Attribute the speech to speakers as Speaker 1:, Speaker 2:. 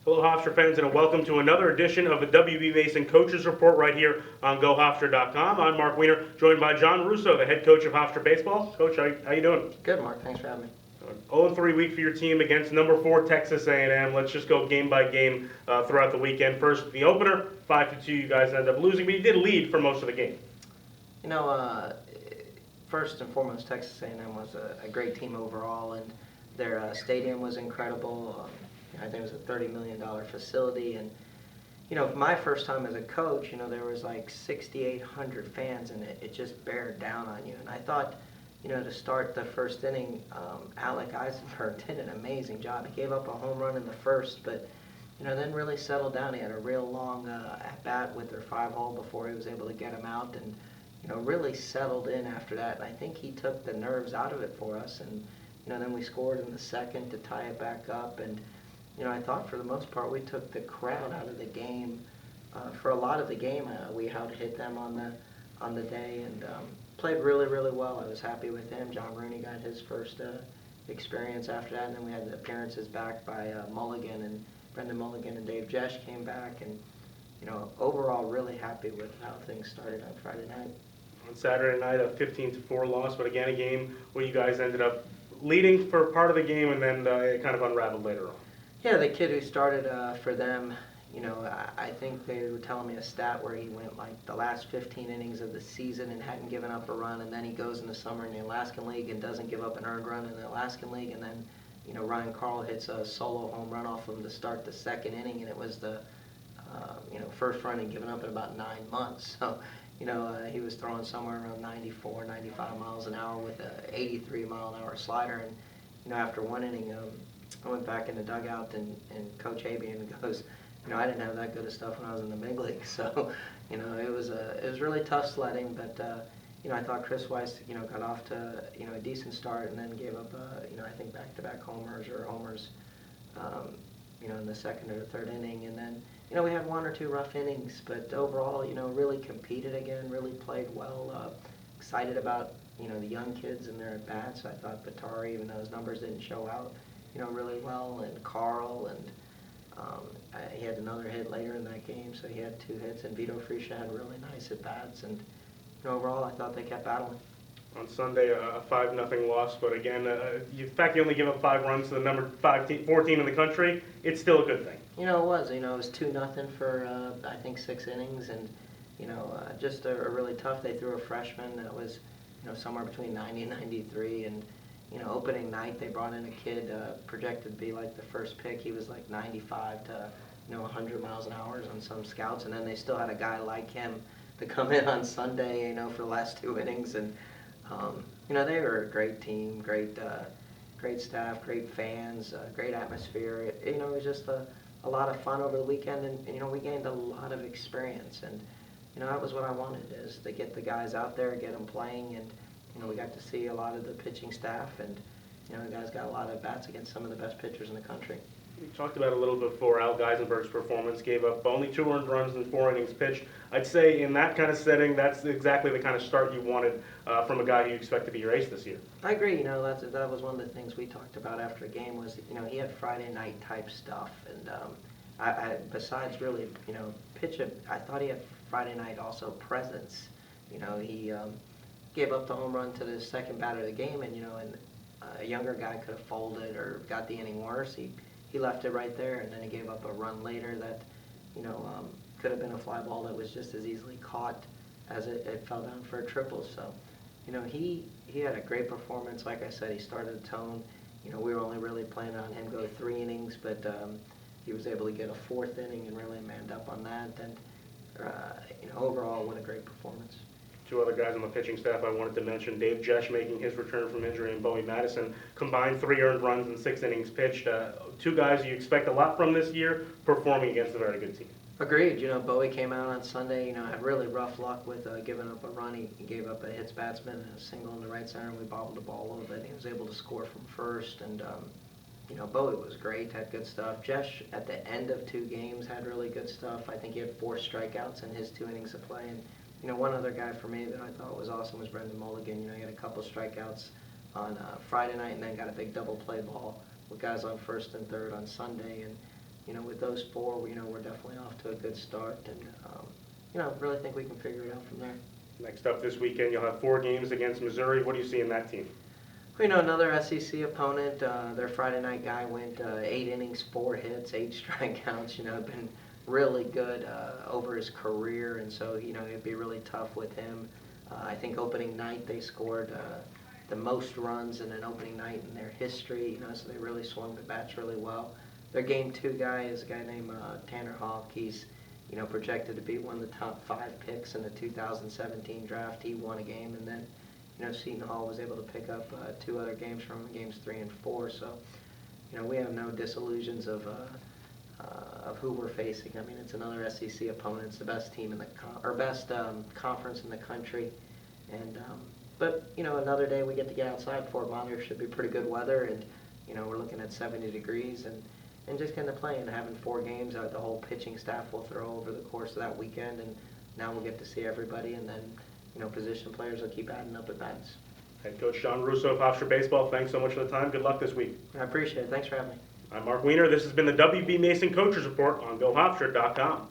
Speaker 1: Hello, Hofstra fans, and welcome to another edition of the WB Mason Coaches Report right here on GoHofstra.com. I'm Mark Weiner, joined by John Russo, the head coach of Hofstra Baseball. Coach, how you doing?
Speaker 2: Good, Mark. Thanks for having me.
Speaker 1: 0-3 week for your team against number 4 Texas A&M. Let's just go game by game throughout the weekend. First, the opener, 5-2. You guys ended up losing, but you did lead for most of the game.
Speaker 2: You know, first and foremost, Texas A&M was a great team overall, and their stadium was incredible. I think it was a $30 million facility, and my first time as a coach, there was like 6,800 fans, and it just bared down on you. And I thought, to start the first inning, Alec Eisenberg did an amazing job. He gave up a home run in the first, but then really settled down. He had a real long at-bat with their 5-hole before he was able to get him out, and really settled in after that. And I think he took the nerves out of it for us, and then we scored in the second to tie it back up. And I thought for the most part we took the crowd out of the game. For a lot of the game, we out-hit them on the day, and played really, really well. I was happy with him. John Rooney got his first experience after that, and then we had the appearances back by Mulligan, and Brendan Mulligan and Dave Jesh came back, and overall really happy with how things started on Friday night.
Speaker 1: On Saturday night, a 15-4 loss, but again a game where you guys ended up leading for part of the game and then it kind of unraveled later on.
Speaker 2: Yeah, the kid who started for them, I think they were telling me a stat where he went like the last 15 innings of the season and hadn't given up a run, and then he goes in the summer in the Alaskan League and doesn't give up an earned run in the Alaskan League, and then Ryan Carl hits a solo home run off him to start the second inning, and it was the first run he'd given up in about 9 months. So he was throwing somewhere around 94, 95 miles an hour with a 83 mile an hour slider, and after one inning, I went back in the dugout, and Coach Habian goes, I didn't have that good of stuff when I was in the big league. So, it was really tough sledding, but I thought Chris Weiss, got off to a decent start, and then gave up I think back-to-back homers, in the second or third inning, and then we had 1 or 2 rough innings, but overall, really competed again, really played well. Excited about the young kids and their at bats. I thought Batari, even though his numbers didn't show out, really well, and Carl, and he had another hit later in that game, so he had 2 hits, and Vito Friscia had really nice at bats, and overall, I thought they kept battling.
Speaker 1: On Sunday, a 5-0 loss, but again, the fact you only give up 5 runs to the number 14 in the country, it's still a good thing.
Speaker 2: It was. It was 2-0 for I think 6 innings, and just a really tough. They threw a freshman that was somewhere between 90 and 93, and opening night they brought in a kid projected to be like the first pick. He was like 95 to 100 miles an hour on some scouts, and then they still had a guy like him to come in on Sunday, for the last 2 innings, and they were a great team, great staff, great fans, great atmosphere. It was just a lot of fun over the weekend, and we gained a lot of experience, and that was what I wanted, is to get the guys out there, get them playing, and we got to see a lot of the pitching staff, and the guys got a lot of bats against some of the best pitchers in the country.
Speaker 1: We talked about it a little bit before. Al Geisenberg's performance gave up only 2 earned runs in 4 innings pitched. I'd say in that kind of setting, that's exactly the kind of start you wanted from a guy who you expect to be your ace this year.
Speaker 2: I agree. That was one of the things we talked about after the game was, he had Friday night type stuff, and besides really, pitching, I thought he had Friday night also presence. He gave up the home run to the second batter of the game, and a younger guy could have folded or got the inning worse. He left it right there, and then he gave up a run later that, could have been a fly ball that was just as easily caught as it fell down for a triple. So, he had a great performance. Like I said, he started a tone. We were only really planning on him go 3 innings, but he was able to get a 4th inning and really manned up on that. And overall, what a great performance.
Speaker 1: 2 other guys on the pitching staff I wanted to mention. Dave Jesh making his return from injury, and Bowie Madison combined 3 earned runs in 6 innings pitched. 2 guys you expect a lot from this year, performing against a very good team.
Speaker 2: Agreed. Bowie came out on Sunday, had really rough luck with giving up a run. He gave up a hits batsman and a single in the right center, and we bobbled the ball a little bit. He was able to score from first, and Bowie was great, had good stuff. Jesh, at the end of 2 games, had really good stuff. I think he had 4 strikeouts in his 2 innings of play, and one other guy for me that I thought was awesome was Brendan Mulligan. He had a couple strikeouts on Friday night, and then got a big double play ball with guys on first and third on Sunday. And with those four, we're definitely off to a good start, and really think we can figure it out from there.
Speaker 1: Next up this weekend, you'll have 4 games against Missouri. What do you see in that team?
Speaker 2: Another SEC opponent. Their Friday night guy went 8 innings, 4 hits, 8 strikeouts. Been really good over his career, and so it'd be really tough with him. I think opening night they scored the most runs in an opening night in their history. So they really swung the bats really well. Their game 2 guy is a guy named Tanner Hawk. He's projected to be one of the top 5 picks in the 2017 draft. He won a game, and then Seton Hall was able to pick up 2 other games from him, games 3 and 4. So we have no disillusions of who we're facing. I mean, it's another SEC opponent. It's the best team in the conference in the country, and but another day we get to get outside. Fort Myers should be pretty good weather, and we're looking at 70 degrees, and just kind of playing, having 4 games. The whole pitching staff will throw over the course of that weekend, and now we'll get to see everybody, and then position players will keep adding up at bats.
Speaker 1: Head coach John Russo of Hofstra Baseball, thanks so much for the time. Good luck this week.
Speaker 2: I appreciate it. Thanks for having me.
Speaker 1: I'm Mark Weiner. This has been the WB Mason Coaches Report on GoHofstra.com.